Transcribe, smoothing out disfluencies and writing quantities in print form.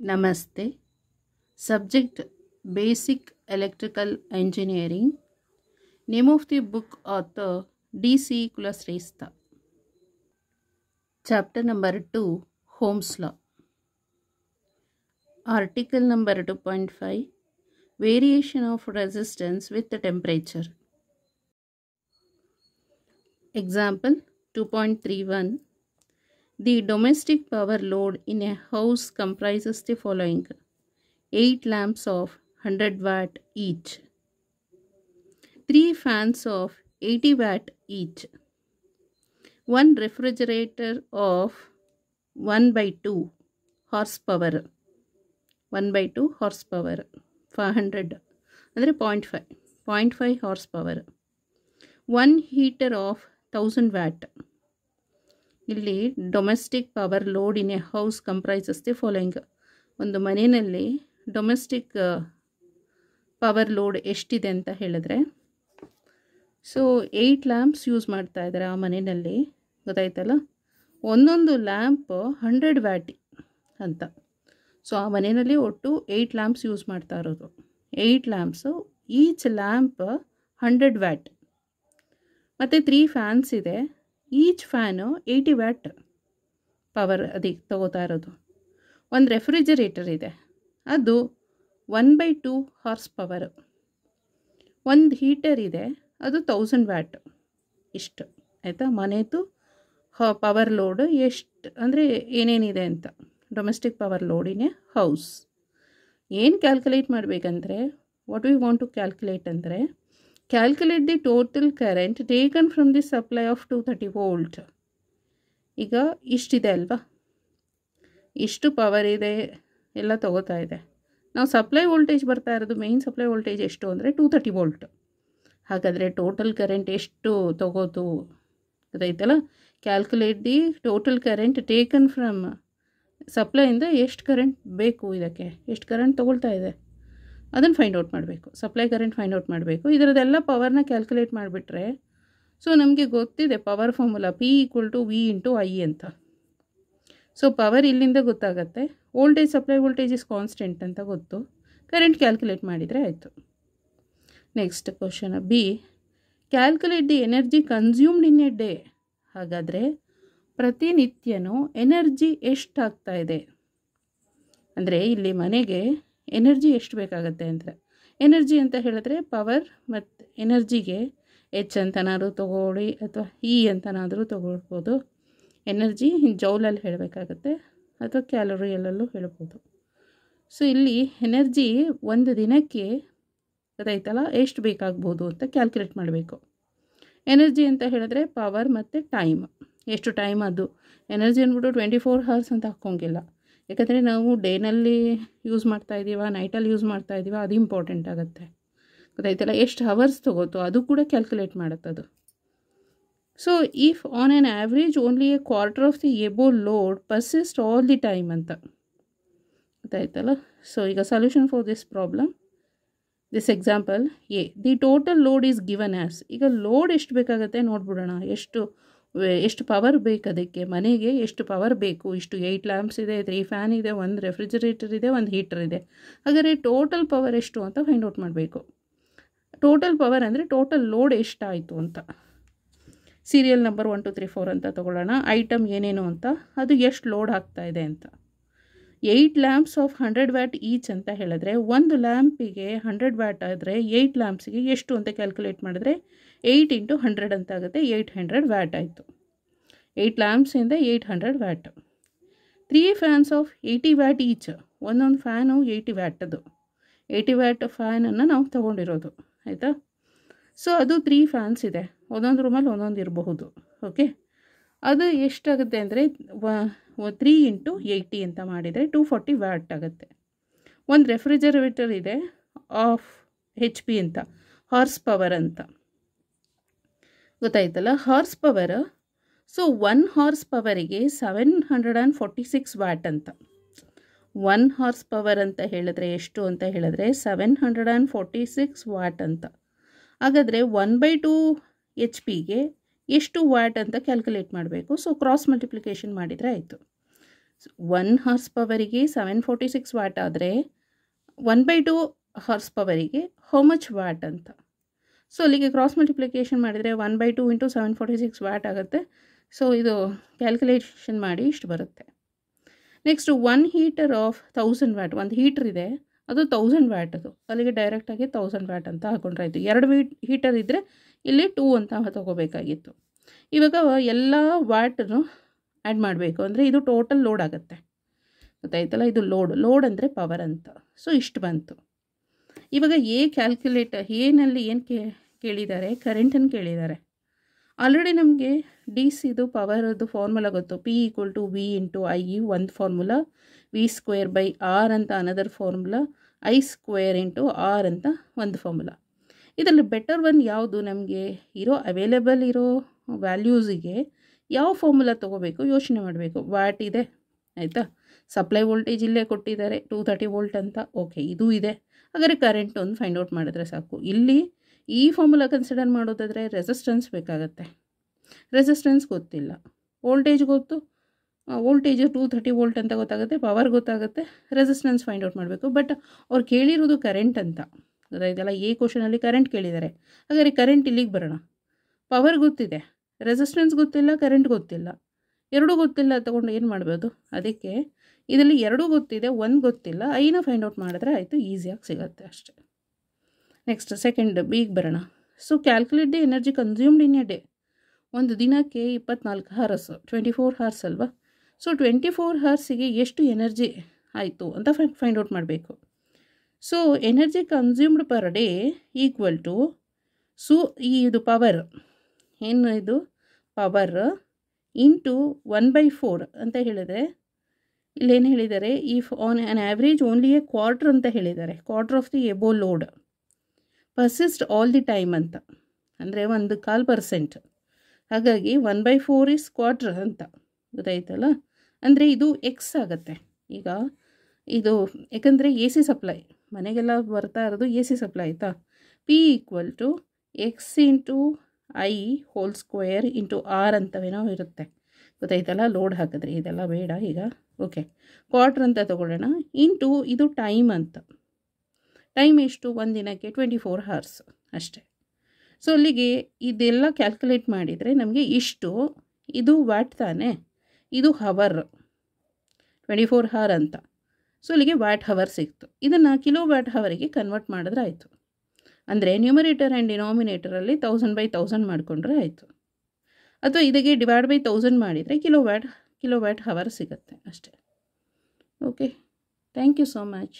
Namaste. Subject Basic Electrical Engineering. Name of the book author D.C. Kulasrestha. Chapter number 2 Ohm's Law. Article number 2.5 Variation of resistance with the temperature. Example 2.31 The domestic power load in a house comprises the following: 8 lamps of 100 watt each, 3 fans of 80 watt each, 1 refrigerator of 1 by 2 horsepower, 1 by 2 horsepower, 500 ಅಂದರೆ 0.5 horsepower, 1 heater of 1000 watt. ಇಲ್ಲಿ domestic power load in a house comprises the following. ಒಂದು ಮನೆಯಲ್ಲಿ domestic power load ಎಷ್ಟಿದೆ ಅಂತ ಹೇಳಿದ್ರೆ, so 8 lamps use ಮಾಡ್ತಾ ಇದ್ದಾರೆ ಆ ಮನೆಯಲ್ಲಿ, ಗೊತ್ತಾಯ್ತಲ್ಲ. ಒಂದೊಂದು ಲ್ಯಾಂಪ್ 100 ವ್ಯಾಟ್ ಅಂತ. ಸೊ ಆ ಮನೆಯಲ್ಲಿ ಒಟ್ಟು 8 ಲ್ಯಾಂಪ್ಸ್ ಯೂಸ್ ಮಾಡ್ತಾ ಇರೋದು. 8 ಲ್ಯಾಂಪ್ಸು, ಈಚ್ ಲ್ಯಾಂಪ್ 100 ವ್ಯಾಟ್. ಮತ್ತು 3 ಫ್ಯಾನ್ಸ್ ಇದೆ, ಈಚ್ ಫ್ಯಾನು 80 ವ್ಯಾಟ್ ಪವರ್ ಅದಕ್ಕೆ ತಗೋತಾ ಇರೋದು. ಒಂದು ರೆಫ್ರಿಜರೇಟರ್ ಇದೆ, ಅದು 1 by 2 ಹಾರ್ಸ್ ಪವರ್. ಒಂದು ಹೀಟರ್ ಇದೆ, ಅದು 1000 ವ್ಯಾಟ್. ಇಷ್ಟು ಆಯಿತಾ ಮನೆಯದು ಪವರ್ ಲೋಡು ಎಷ್ಟು ಅಂದರೆ ಏನೇನಿದೆ ಅಂತ. Domestic power load in a house ಏನು ಕ್ಯಾಲ್ಕುಲೇಟ್ ಮಾಡಬೇಕಂದ್ರೆ, what we want to calculate ಅಂದರೆ, calculate the total current taken from the supply of 230 volt. ಈಗ ಇಷ್ಟಿದೆ ಅಲ್ವಾ, ಇಷ್ಟು ಪವರ್ ಇದೆ, ಎಲ್ಲ ತಗೋತಾ ಇದೆ. ನಾವು ಸಪ್ಲೈ ವೋಲ್ಟೇಜ್ ಬರ್ತಾ ಇರೋದು, ಮೇಯ್ನ್ ಸಪ್ಲೈ ವೋಲ್ಟೇಜ್ ಎಷ್ಟು ಅಂದರೆ 230 ವೋಲ್ಟ್. ಹಾಗಾದರೆ ಟೋಟಲ್ ಕರೆಂಟ್ ಎಷ್ಟು ತಗೋತು ಗೊತ್ತಾಯ್ತಲ್ಲ. Calculate the total current taken from ಸಪ್ಲೈಯಿಂದ ಎಷ್ಟು ಕರೆಂಟ್ ಬೇಕು, ಇದಕ್ಕೆ ಎಷ್ಟು ಕರೆಂಟ್ ತೊಗೊಳ್ತಾ ಇದೆ ಅದನ್ನು ಫೈಂಡ್ ಔಟ್ ಮಾಡಬೇಕು. ಸಪ್ಲೈ ಕರೆಂಟ್ ಫೈಂಡ್ ಔಟ್ ಮಾಡಬೇಕು. ಇದರದೆಲ್ಲ ಪವರ್ನ ಕ್ಯಾಲ್ಕುಲೇಟ್ ಮಾಡಿಬಿಟ್ರೆ, ಸೊ ನಮಗೆ ಗೊತ್ತಿದೆ power formula P = V × I ಅಂತ. ಸೊ ಪವರ್ ಇಲ್ಲಿಂದ ಗೊತ್ತಾಗತ್ತೆ. Voltage, supply voltage is constant ಅಂತ ಗೊತ್ತು. ಕರೆಂಟ್ ಕ್ಯಾಲ್ಕುಲೇಟ್ ಮಾಡಿದರೆ ಆಯಿತು. Next question B, calculate the energy consumed in a day. ಹಾಗಾದರೆ ಪ್ರತಿನಿತ್ಯನೂ ಎನರ್ಜಿ ಎಷ್ಟು ಆಗ್ತಾ ಇದೆ ಅಂದರೆ, ಇಲ್ಲಿ ಮನೆಗೆ ಎನರ್ಜಿ ಎಷ್ಟು ಬೇಕಾಗತ್ತೆ ಅಂದರೆ, ಎನರ್ಜಿ ಅಂತ ಹೇಳಿದ್ರೆ ಪವರ್ ಮತ್ತು ಎನರ್ಜಿಗೆ H ಅಂತನಾದರೂ ತೊಗೊಳ್ಳಿ ಅಥವಾ E ಅಂತನಾದರೂ ತೊಗೊಳ್ಬೋದು. ಎನರ್ಜಿ ಜೌಲಲ್ಲಿ ಹೇಳಬೇಕಾಗತ್ತೆ ಅಥವಾ ಕ್ಯಾಲೋರಿಯಲ್ಲೂ ಹೇಳ್ಬೋದು. ಸೊ ಇಲ್ಲಿ ಎನರ್ಜಿ ಒಂದು ದಿನಕ್ಕೆ ಗೊತ್ತಾಯ್ತಲ್ಲ ಎಷ್ಟು ಬೇಕಾಗ್ಬೋದು ಅಂತ ಕ್ಯಾಲ್ಕುಲೇಟ್ ಮಾಡಬೇಕು. ಎನರ್ಜಿ ಅಂತ ಹೇಳಿದ್ರೆ ಪವರ್ ಮತ್ತು ಟೈಮ್, ಎಷ್ಟು ಟೈಮ್ ಅದು. ಎನರ್ಜಿ ಅಂದ್ಬಿಟ್ಟು 24 hours ಅಂತ ಹಾಕ್ಕೊಂಗಿಲ್ಲ, ಯಾಕಂದರೆ ನಾವು ಡೇನಲ್ಲಿ ಯೂಸ್ ಮಾಡ್ತಾ ಇದ್ದೀವ, ನೈಟಲ್ಲಿ ಯೂಸ್ ಮಾಡ್ತಾ ಇದ್ದೀವ, ಅದು ಇಂಪಾರ್ಟೆಂಟ್ ಆಗುತ್ತೆ. ಗೊತ್ತಾಯ್ತಲ್ಲ, ಎಷ್ಟು ಹವರ್ಸ್ ತೊಗೋತೋ ಅದು ಕೂಡ ಕ್ಯಾಲ್ಕುಲೇಟ್ ಮಾಡುತ್ತೆ ಅದು. So if on an average only a quarter of the above load persist all the time ಅಂತ. ಗೊತ್ತಾಯ್ತಲ್ಲ. ಸೊ ಈಗ solution for this problem, this example A, the total load is given as. ಈಗ load ಎಷ್ಟು ಬೇಕಾಗುತ್ತೆ ನೋಡ್ಬಿಡೋಣ. ಎಷ್ಟು power ಬೇಕು ಅದಕ್ಕೆ, ಮನೆಗೆ ಎಷ್ಟು ಪವರ್ ಬೇಕು. ಇಷ್ಟು 8 ಲ್ಯಾಂಪ್ಸ್ ಇದೆ, 3 ಫ್ಯಾನ್ ಇದೆ, 1 ರೆಫ್ರಿಜರೇಟರ್ ಇದೆ, 1 ಹೀಟರ್ ಇದೆ. ಹಾಗಾದರೆ ಟೋಟಲ್ ಪವರ್ ಎಷ್ಟು ಅಂತ ಫೈಂಡ್ ಔಟ್ ಮಾಡಬೇಕು. ಟೋಟಲ್ ಪವರ್ ಅಂದರೆ ಟೋಟಲ್ ಲೋಡ್ ಎಷ್ಟಾಯಿತು ಅಂತ. ಸೀರಿಯಲ್ ನಂಬರ್ 1 2 3 4 ಅಂತ ತೊಗೊಳ್ಳೋಣ. ಐಟಮ್ ಏನೇನು ಅಂತ, ಅದು ಎಷ್ಟು ಲೋಡ್ ಆಗ್ತಾ ಇದೆ ಅಂತ. 8 ಲ್ಯಾಂಪ್ಸ್ ಆಫ್ 100 ವ್ಯಾಟ್ ಈಚ್ ಅಂತ ಹೇಳಿದ್ರೆ, ಒಂದು ಲ್ಯಾಂಪಿಗೆ 100 ವ್ಯಾಟ್ ಆದರೆ 8 ಲ್ಯಾಂಪ್ಸಿಗೆ ಎಷ್ಟು ಅಂತ ಕ್ಯಾಲ್ಕುಲೇಟ್ ಮಾಡಿದ್ರೆ 8 × 100 ಅಂತ ಆಗುತ್ತೆ. 800 ವ್ಯಾಟ್ ಆಯಿತು. 8 ಲ್ಯಾಂಪ್ಸಿಂದ 800 watt. 3 fans of 80 watt each, ಒಂದೊಂದು ಫ್ಯಾನು 80 ವ್ಯಾಟದು. 80 ವ್ಯಾಟ್ ಫ್ಯಾನನ್ನು ನಾವು ತೊಗೊಂಡಿರೋದು ಆಯಿತಾ. ಸೊ ಅದು 3 ಫ್ಯಾನ್ಸ್ ಇದೆ, ಒಂದೊಂದು ರೂಮಲ್ಲಿ ಒಂದೊಂದು ಇರಬಹುದು. ಓಕೆ, ಅದು ಎಷ್ಟಾಗುತ್ತೆ ಅಂದರೆ 3 × 80 ಅಂತ ಮಾಡಿದರೆ 240 ವ್ಯಾಟ್ ಆಗುತ್ತೆ. ಒಂದು ರೆಫ್ರಿಜರೇಟರ್ ಇದೆ ಆಫ್ HP ಅಂತ, ಹಾರ್ಸ್ ಪವರ್ ಅಂತ. ಗೊತ್ತಾಯ್ತಲ್ಲ, ಹಾರ್ಸ್ ಪವರ್. ಸೊ 1 ಹಾರ್ಸ್ ಪವರಿಗೆ 746 ವ್ಯಾಟ್ ಅಂತ. 1 ಹಾರ್ಸ್ ಪವರ್ ಅಂತ ಹೇಳಿದ್ರೆ ಎಷ್ಟು ಅಂತ ಹೇಳಿದ್ರೆ 746 ವ್ಯಾಟ್ ಅಂತ. ಹಾಗಾದರೆ 1 by 2 HP ಗೆ ಎಷ್ಟು ವ್ಯಾಟ್ ಅಂತ ಕ್ಯಾಲ್ಕುಲೇಟ್ ಮಾಡಬೇಕು. ಸೊ ಕ್ರಾಸ್ ಮಲ್ಟಿಪ್ಲಿಕೇಶನ್ ಮಾಡಿದರೆ ಆಯಿತು. 1 ಹಾರ್ಸ್ ಪವರಿಗೆ 746 ವ್ಯಾಟ್ ಆದರೆ 1/2 ಹಾರ್ಸ್ ಪವರಿಗೆ ಹೌ ಮಚ್ ವ್ಯಾಟ್ ಅಂತ. ಸೊ ಅಲ್ಲಿಗೆ ಕ್ರಾಸ್ ಮಲ್ಟಿಪ್ಲಿಕೇಶನ್ ಮಾಡಿದರೆ 1/2 ಇಂಟು 746 ವ್ಯಾಟ್ ಆಗುತ್ತೆ. ಸೊ ಇದು ಕ್ಯಾಲ್ಕುಲೇಷನ್ ಮಾಡಿ ಇಷ್ಟು ಬರುತ್ತೆ. ನೆಕ್ಸ್ಟು 1 ಹೀಟರ್ ಆಫ್ 1000 ವ್ಯಾಟ್, ಒಂದು ಹೀಟ್ರ್ ಇದೆ ಅದು 1000 ವ್ಯಾಟ್, ಅದು ಅಲ್ಲಿಗೆ ಡೈರೆಕ್ಟಾಗಿ 1000 ವ್ಯಾಟ್ ಅಂತ ಹಾಕೊಂಡ್ರಾಯ್ತು. 2 ಹೀಟರ್ ಇದ್ದರೆ ಇಲ್ಲಿ 2 ಅಂತ ತೊಗೋಬೇಕಾಗಿತ್ತು. ಇವಾಗ ಎಲ್ಲ ವ್ಯಾಟನ್ನು ಆ್ಯಡ್ ಮಾಡಬೇಕು ಅಂದರೆ ಇದು ಟೋಟಲ್ ಲೋಡ್ ಆಗುತ್ತೆ, ಗೊತ್ತಾಯ್ತಲ್ಲ. ಇದು ಲೋಡ್ ಅಂದರೆ ಪವರ್ ಅಂತ. ಸೊ ಇಷ್ಟು ಬಂತು. ಇವಾಗ ಏನಲ್ಲಿ ಏನು ಕೇಳಿದ್ದಾರೆ, ಕರೆಂಟನ್ನು ಕೇಳಿದ್ದಾರೆ. ಆಲ್ರೆಡಿ ನಮಗೆ ಡಿ ಸಿದು ಪವರದು ಫಾರ್ಮುಲಾ ಗೊತ್ತು. P = V × I ಒಂದು ಫಾರ್ಮುಲಾ, V²/R ಅಂತ ಅನದರ್ ಫಾರ್ಮುಲಾ, I² × R ಅಂತ ಒಂದು ಫಾರ್ಮುಲಾ. ಇದರಲ್ಲಿ ಬೆಟರ್ ಒನ್ ಯಾವುದು, ನಮಗೆ ಅವೈಲೇಬಲ್ ಇರೋ ವ್ಯಾಲ್ಯೂಸಿಗೆ ಯಾವ ಫಾರ್ಮುಲಾ ತೊಗೋಬೇಕು ಯೋಚನೆ ಮಾಡಬೇಕು. ವ್ಯಾಟ್ ಇದೆ ಆಯಿತಾ, ಸಪ್ಲೈ ವೋಲ್ಟೇಜ್ ಇಲ್ಲೇ ಕೊಟ್ಟಿದ್ದಾರೆ 230 ವೋಲ್ಟ್ ಅಂತ. ಓಕೆ, ಇದು ಇದೆ. ಹಾಗಾದರೆ ಕರೆಂಟ್ ಒಂದು ಫೈಂಡ್ ಔಟ್ ಮಾಡಿದ್ರೆ ಸಾಕು. ಇಲ್ಲಿ ಈ ಫಾರ್ಮುಲಾ ಕನ್ಸಿಡರ್ ಮಾಡೋದಾದರೆ ರೆಸಿಸ್ಟೆನ್ಸ್ ಬೇಕಾಗುತ್ತೆ. ರೆಸಿಸ್ಟೆನ್ಸ್ ಗೊತ್ತಿಲ್ಲ, ವೋಲ್ಟೇಜ್ ಗೊತ್ತು, ವೋಲ್ಟೇಜು 230 ವೋಲ್ಟ್ ಅಂತ ಗೊತ್ತಾಗುತ್ತೆ, ಪವರ್ ಗೊತ್ತಾಗುತ್ತೆ, ರೆಸಿಸ್ಟೆನ್ಸ್ ಫೈಂಡ್ ಔಟ್ ಮಾಡಬೇಕು. ಬಟ್ ಅವ್ರು ಕೇಳಿರೋದು ಕರೆಂಟ್ ಅಂತ, ಇದೆಲ್ಲ ಎ ಕ್ವಶನಲ್ಲಿ ಕರೆಂಟ್ ಕೇಳಿದ್ದಾರೆ. ಹಾಗಾದರೆ ಕರೆಂಟ್ ಇಲ್ಲಿಗೆ ಬರೋಣ. ಪವರ್ ಗೊತ್ತಿದೆ, ರೆಸಿಸ್ಟೆನ್ಸ್ ಗೊತ್ತಿಲ್ಲ, ಕರೆಂಟ್ ಗೊತ್ತಿಲ್ಲ, ಎರಡೂ ಗೊತ್ತಿಲ್ಲ ತಗೊಂಡು ಏನು ಮಾಡ್ಬೋದು. ಅದಕ್ಕೆ ಇದರಲ್ಲಿ ಎರಡೂ ಗೊತ್ತಿದೆ, ಒಂದು ಗೊತ್ತಿಲ್ಲ, ಐನ ಫೈಂಡ್ ಔಟ್ ಮಾಡಿದ್ರೆ ಆಯಿತು, ಈಸಿಯಾಗಿ ಸಿಗುತ್ತೆ ಅಷ್ಟೇ. ನೆಕ್ಸ್ಟ್ ಸೆಕೆಂಡ್ ಬಿಗೆ ಬರೋಣ. So calculate the energy consumed in a day. ಒಂದು ದಿನಕ್ಕೆ 24 ಹಾರ್ಸ್, 24 ಹಾರ್ಸ್ ಅಲ್ವಾ. ಸೊ 24 ಹಾರ್ಸಿಗೆ ಎಷ್ಟು ಎನರ್ಜಿ ಆಯಿತು ಅಂತ ಫೈಂಡ್ ಔಟ್ ಮಾಡಬೇಕು. So energy consumed per day equal to ಇದು ಪವರ್, ಏನು ಇದು ಪವರ್ ಇಂಟು 1/4 ಅಂತ ಹೇಳಿದರೆ, ಇಲ್ಲೇನು ಹೇಳಿದ್ದಾರೆ, if on an average only a quarter ಅಂತ ಹೇಳಿದ್ದಾರೆ, quarter of the above load persist all the time ಅಂತ, ಅಂದರೆ 1/4%. ಹಾಗಾಗಿ 1/4 ಇಸ್ ಕ್ವಾರ್ಟರ್ ಅಂತ ಗೊತ್ತಾಯ್ತಲ್ಲ. ಅಂದರೆ ಇದು ಎಕ್ಸ್ ಆಗುತ್ತೆ. ಈಗ ಇದು ಯಾಕಂದರೆ ಎ ಸಿ ಸಪ್ಲೈ ಮನೆಗೆಲ್ಲ ಬರ್ತಾ ಇರೋದು ಎ ಸಿ ಸಪ್ಲೈ ಆಯಿತಾ. P = X × I² × R ಅಂತವೇನೋ ಇರುತ್ತೆ, ಗೊತ್ತಾಯ್ತಲ್ಲ. ಲೋಡ್ ಹಾಕಿದ್ರೆ ಇದೆಲ್ಲ ಬೇಡ ಈಗ. ಓಕೆ, ಕ್ವಾರ್ಟರ್ ಅಂತ ತೊಗೊಳ್ಳೋಣ. ಇಂಟು ಇದು ಟೈಮ್ ಅಂತ. ಟೈಮ್ ಎಷ್ಟು, ಒಂದು ದಿನಕ್ಕೆ 24 ಹಾರ್ಸ್ ಅಷ್ಟೇ. ಸೊ ಅಲ್ಲಿಗೆ ಇದೆಲ್ಲ ಕ್ಯಾಲ್ಕುಲೇಟ್ ಮಾಡಿದರೆ ನಮಗೆ ಇಷ್ಟು, ಇದು ವ್ಯಾಟ್ ತಾನೇ, ಇದು ಹವರ್ 24 ಹಾರ್ ಅಂತ. ಸೊ ಅಲ್ಲಿಗೆ ವ್ಯಾಟ್ ಹವರ್ ಸಿಕ್ತು. ಇದನ್ನು ಕಿಲೋ ವ್ಯಾಟ್ ಹವರಿಗೆ ಕನ್ವರ್ಟ್ ಮಾಡಿದ್ರೆ ಆಯಿತು. ಅಂದರೆ ನ್ಯೂಮರೇಟರ್ ಆ್ಯಂಡ್ ಡಿನಾಮಿನೇಟರಲ್ಲಿ 1000/1000 ಮಾಡಿಕೊಂಡ್ರೆ ಆಯಿತು. ಅಥವಾ ಇದಕ್ಕೆ ಡಿವೈಡ್/1000 ಮಾಡಿದರೆ ಕಿಲೋ ವ್ಯಾಟ್ ಹವರ್ ಸಿಗುತ್ತೆ ಅಷ್ಟೇ. Okay, thank you so much.